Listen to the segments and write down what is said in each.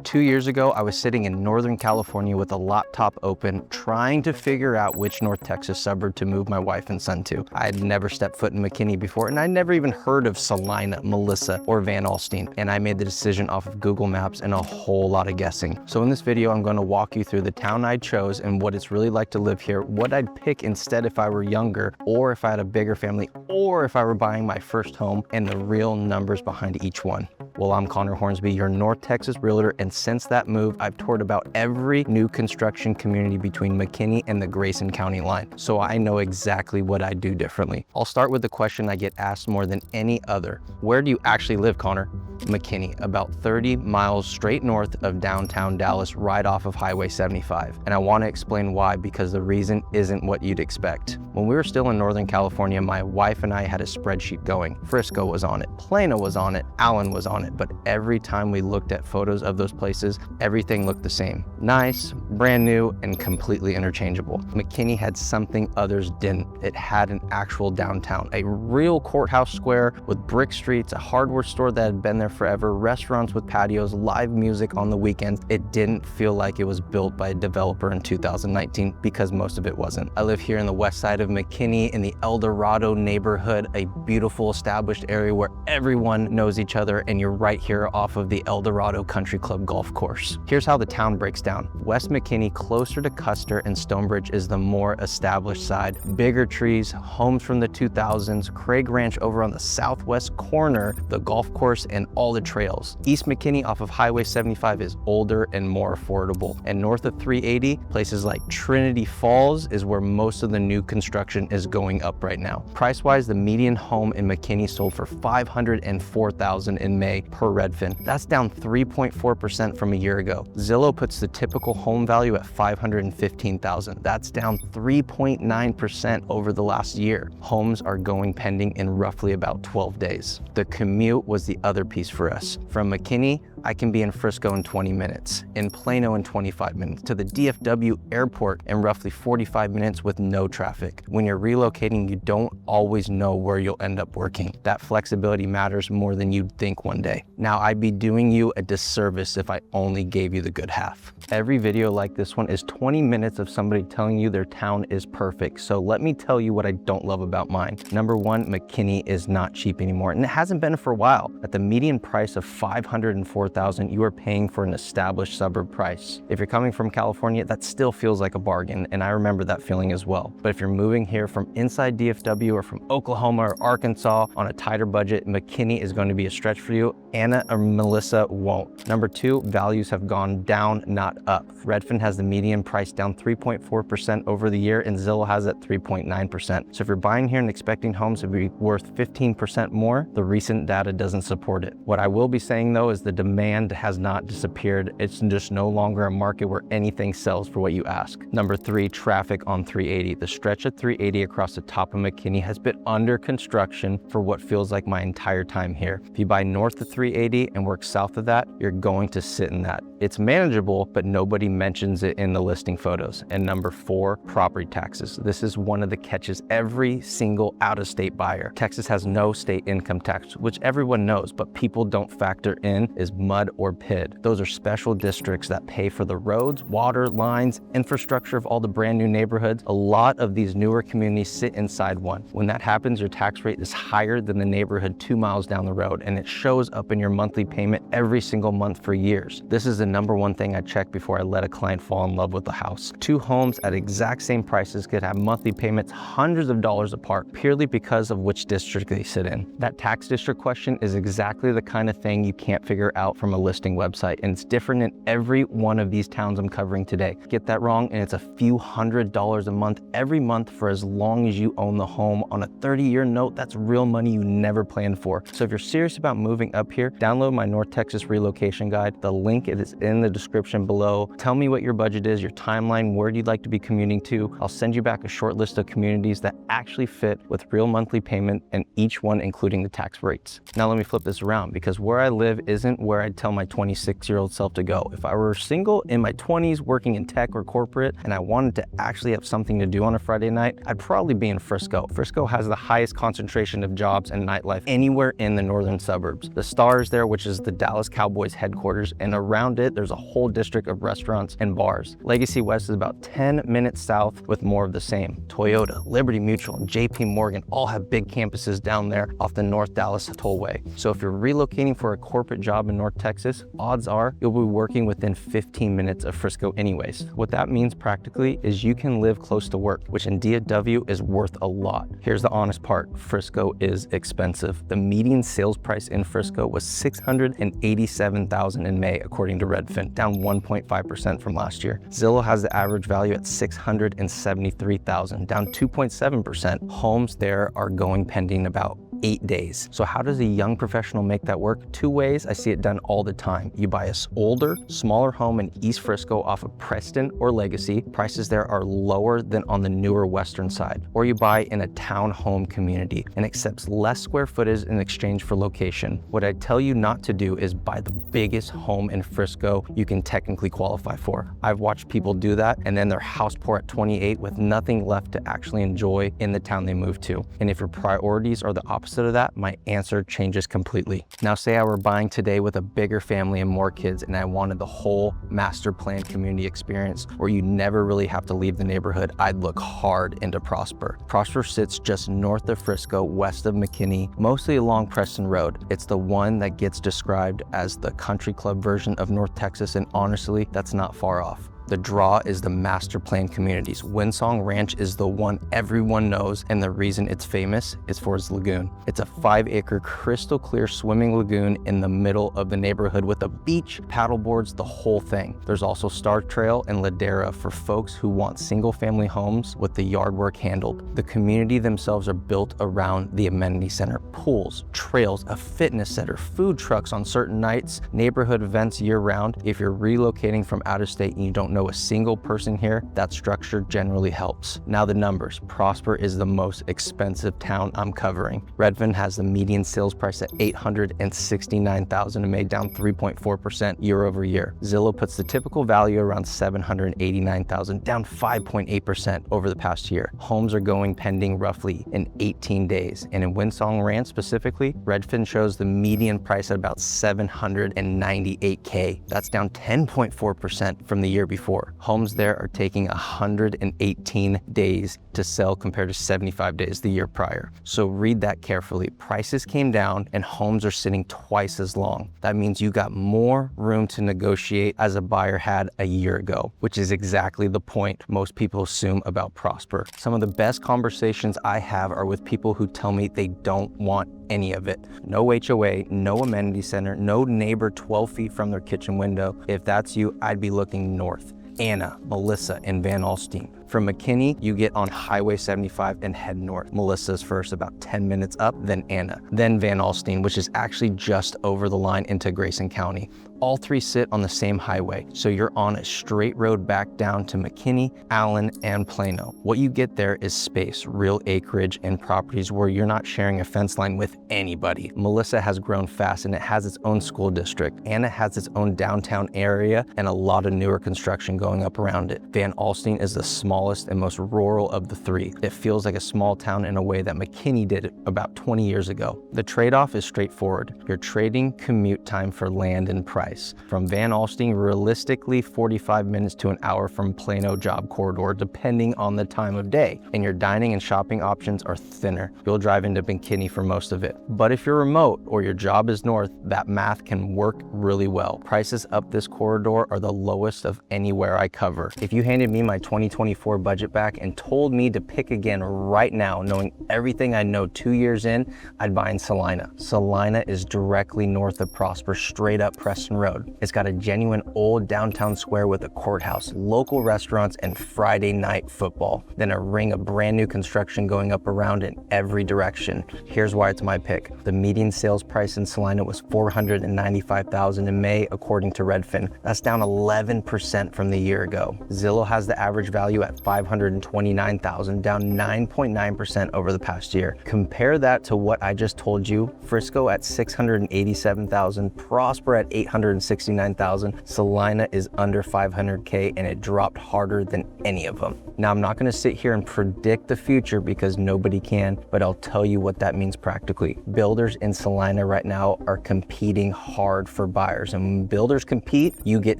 2 years ago, I was sitting in Northern California with a laptop open, trying to figure out which North Texas suburb to move my wife and son to. I had never stepped foot in McKinney before, and I never even heard of Salina, Melissa, or Van Alstyne. And I made the decision off of Google Maps and a whole lot of guessing. So in this video, I'm going to walk you through the town I chose and what it's really like to live here, what I'd pick instead if I were younger, or if I had a bigger family, or if I were buying my first home, and the real numbers behind each one. Well, I'm Connor Hornsby, your North Texas realtor, and since that move, I've toured about every new construction community between McKinney and the Grayson County line, so I know exactly what I do differently. I'll start with the question I get asked more than any other. Where do you actually live, Connor? McKinney, about 30 miles straight north of downtown Dallas, right off of Highway 75. And I want to explain why, because the reason isn't what you'd expect. When we were still in Northern California, my wife and I had a spreadsheet going. Frisco was on it, Plano was on it, Allen was on it, but every time we looked at photos of those places, everything looked the same. Nice, brand new, and completely interchangeable. McKinney had something others didn't. It had an actual downtown, a real courthouse square with brick streets, a hardware store that had been there forever, restaurants with patios, live music on the weekends. It didn't feel like it was built by a developer in 2019, because most of it wasn't. I live here in the west side of McKinney in the El Dorado neighborhood, a beautiful established area where everyone knows each other, and you're right here off of the El Dorado Country Club golf course. Here's how the town breaks down. West McKinney, closer to Custer and Stonebridge, is the more established side. Bigger trees, homes from the 2000s, Craig Ranch over on the southwest corner, the golf course, and all the trails. East McKinney off of Highway 75 is older and more affordable. And north of 380, places like Trinity Falls is where most of the new construction is going up right now. Price-wise, the median home in McKinney sold for $504,000 in May per Redfin. That's down 3.4% from a year ago. Zillow puts the typical home value at $515,000. That's down 3.9% over the last year. Homes are going pending in roughly about 12 days. The commute was the other piece for us. From McKinney, I can be in Frisco in 20 minutes, in Plano in 25 minutes, to the DFW airport in roughly 45 minutes with no traffic. When you're relocating, you don't always know where you'll end up working. That flexibility matters more than you'd think one day. Now, I'd be doing you a disservice if I only gave you the good half. Every video like this one is 20 minutes of somebody telling you their town is perfect. So let me tell you what I don't love about mine. Number one, McKinney is not cheap anymore, and it hasn't been for a while. At the median price of $504,000, you are paying for an established suburb price. If you're coming from California, that still feels like a bargain, and I remember that feeling as well. But if you're moving here from inside DFW or from Oklahoma or Arkansas on a tighter budget, McKinney is going to be a stretch for you. Anna or Melissa won't. Number two, values have gone down, not up. Redfin has the median price down 3.4% over the year, and Zillow has it 3.9%. So if you're buying here and expecting homes to be worth 15% more, the recent data doesn't support it. What I will be saying though is the demand has not disappeared. It's just no longer a market where anything sells for what you ask. Number three, traffic on 380. The stretch of 380 across the top of McKinney has been under construction for what feels like my entire time here. If you buy north of 380 and work south of that, you're going to sit in that. It's manageable, but nobody mentions it in the listing photos. And number four, property taxes. This is one of the catches every single out-of-state buyer. Texas has no state income tax, which everyone knows, but people don't factor in is MUD or PID. Those are special districts that pay for the roads, water, lines, infrastructure of all the brand new neighborhoods. A lot of these newer communities sit inside one. When that happens, your tax rate is higher than the neighborhood 2 miles down the road, and it shows up in your monthly payment every single month for years. This is the number one thing I check before I let a client fall in love with the house. Two homes at exact same prices could have monthly payments hundreds of dollars apart, purely because of which district they sit in. That tax district question is exactly the kind of thing you can't figure out from a listing website, and it's different in every one of these towns I'm covering today. Get that wrong, and it's a few $100s a month every month for as long as you own the home. On a 30-year note, that's real money you never planned for. So if you're serious about moving up here, download my North Texas relocation guide. The link is in the description below. Tell me what your budget is, your timeline, where you'd like to be commuting to. I'll send you back a short list of communities that actually fit with real monthly payment, and each one including the tax rates. Now let me flip this around, because where I live isn't where I I'd tell my 26-year-old self to go. If I were single in my 20s working in tech or corporate and I wanted to actually have something to do on a Friday night, I'd probably be in Frisco. Frisco has the highest concentration of jobs and nightlife anywhere in the northern suburbs. The Star is there, which is the Dallas Cowboys headquarters, and around it, there's a whole district of restaurants and bars. Legacy West is about 10 minutes south with more of the same. Toyota, Liberty Mutual, and JP Morgan all have big campuses down there off the North Dallas Tollway. So if you're relocating for a corporate job in North Texas, odds are you'll be working within 15 minutes of Frisco anyways. What that means practically is you can live close to work, which in DFW is worth a lot. Here's the honest part, Frisco is expensive. The median sales price in Frisco was $687,000 in May, according to Redfin, down 1.5% from last year. Zillow has the average value at $673,000, down 2.7%. Homes there are going pending about 8 days. So how does a young professional make that work? Two ways I see it done all the time. You buy a older, smaller home in East Frisco off of Preston or Legacy. Prices there are lower than on the newer western side. Or you buy in a town home community and accepts less square footage in exchange for location. What I tell you not to do is buy the biggest home in Frisco you can technically qualify for. I've watched people do that and then they're house poor at 28 with nothing left to actually enjoy in the town they moved to. And if your priorities are the opposite of that, my answer changes completely. Now say I were buying today with a bigger family and more kids and I wanted the whole master plan community experience where you never really have to leave the neighborhood, I'd look hard into Prosper. Prosper sits just north of Frisco, west of McKinney, mostly along Preston Road. It's the one that gets described as the country club version of North Texas, and honestly, that's not far off. The draw is the master plan communities. Windsong Ranch is the one everyone knows, and the reason it's famous is for its lagoon. It's a 5-acre crystal clear swimming lagoon in the middle of the neighborhood with a beach, paddle boards, the whole thing. There's also Star Trail and Ladera for folks who want single family homes with the yard work handled. The community themselves are built around the amenity center, pools, trails, a fitness center, food trucks on certain nights, neighborhood events year round. If you're relocating from out of state and you don't know a single person here, that structure generally helps. Now the numbers. Prosper is the most expensive town I'm covering. Redfin has the median sales price at $869,000 in May, down 3.4% year over year. Zillow puts the typical value around $789,000, down 5.8% over the past year. Homes are going pending roughly in 18 days. And in Windsong Ranch specifically, Redfin shows the median price at about $798K. That's down 10.4% from the year before. Homes there are taking 118 days to sell compared to 75 days the year prior. So read that carefully. Prices came down and homes are sitting twice as long. That means you got more room to negotiate as a buyer had a year ago, which is exactly the point most people assume about Prosper. Some of the best conversations I have are with people who tell me they don't want any of it. No HOA, no amenity center, no neighbor 12 feet from their kitchen window. If that's you, I'd be looking north. Anna, Melissa, and Van Alstyne. From McKinney, you get on Highway 75 and head north. Melissa's first, about 10 minutes up, then Anna, then Van Alstyne, which is actually just over the line into Grayson County. All three sit on the same highway, so you're on a straight road back down to McKinney, Allen, and Plano. What you get there is space, real acreage, and properties where you're not sharing a fence line with anybody. Melissa has grown fast and it has its own school district. Anna has its own downtown area and a lot of newer construction going up around it. Van Alstyne is the smallest and most rural of the three. It feels like a small town in a way that McKinney did about 20 years ago. The trade-off is straightforward. You're trading commute time for land and price. From Van Alstyne, realistically 45 minutes to an hour from Plano job corridor, depending on the time of day. And your dining and shopping options are thinner. You'll drive into McKinney for most of it. But if you're remote or your job is north, that math can work really well. Prices up this corridor are the lowest of anywhere I cover. If you handed me my 2024 budget back and told me to pick again right now, knowing everything I know 2 years in, I'd buy in Salina. Salina is directly north of Prosper, straight up Preston Road. It's got a genuine old downtown square with a courthouse, local restaurants, and Friday night football. Then a ring of brand new construction going up around in every direction. Here's why it's my pick. The median sales price in Salina was $495,000 in May, according to Redfin. That's down 11% from the year ago. Zillow has the average value at $529,000, down 9.9% over the past year. Compare that to what I just told you. Frisco at $687,000, Prosper at $869,000, Salina is under $500K, and it dropped harder than any of them. Now, I'm not gonna sit here and predict the future because nobody can, but I'll tell you what that means practically. Builders in Salina right now are competing hard for buyers, and when builders compete, you get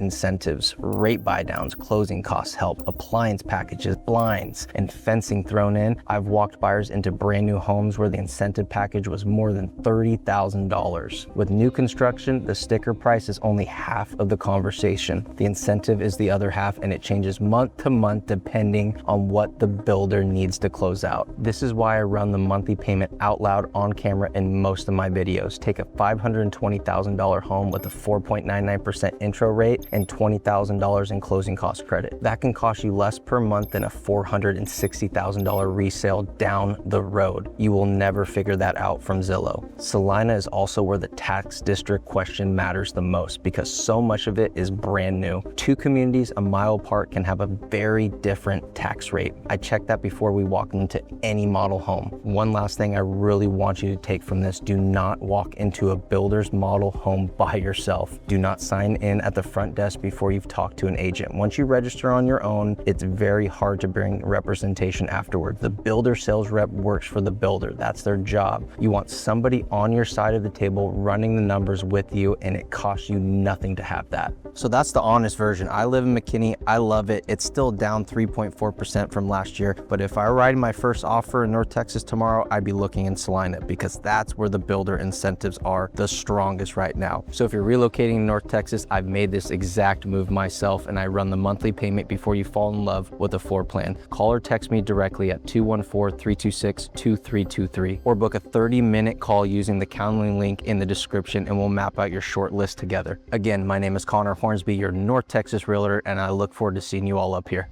incentives, rate buy downs, closing costs help, appliance packages, blinds, and fencing thrown in. I've walked buyers into brand new homes where the incentive package was more than $30,000. With new construction, the sticker price is only half of the conversation. The incentive is the other half, and it changes month to month depending on what the builder needs to close out. This is why I run the monthly payment out loud on camera in most of my videos. Take a $520,000 home with a 4.99% intro rate and $20,000 in closing cost credit. That can cost you less per month than a $460,000 resale down the road. You will never figure that out from Zillow. Salina is also where the tax district question matters the most because so much of it is brand new. Two communities a mile apart can have a very different tax rate. I check that before we walk into any model home. One last thing I really want you to take from this: do not walk into a builder's model home by yourself. Do not sign in at the front desk before you've talked to an agent. Once you register on your own, it's very hard to bring representation afterward. The builder sales rep works for the builder. That's their job. You want somebody on your side of the table running the numbers with you, and it costs you nothing to have that. So that's the honest version. I live in McKinney. I love it. It's still down 3.4% from last year, but if I were writing my first offer in North Texas tomorrow, I'd be looking in Salina because that's where the builder incentives are the strongest right now. So if you're relocating in North Texas, I've made this exact move myself, and I run the monthly payment before you fall in love with a floor plan. Call or text me directly at 214-326-2323 or book a 30-minute call using the Calendly link in the description, and we'll map out your short list together. Again, my name is Hornsby, your North Texas realtor, and I look forward to seeing you all up here.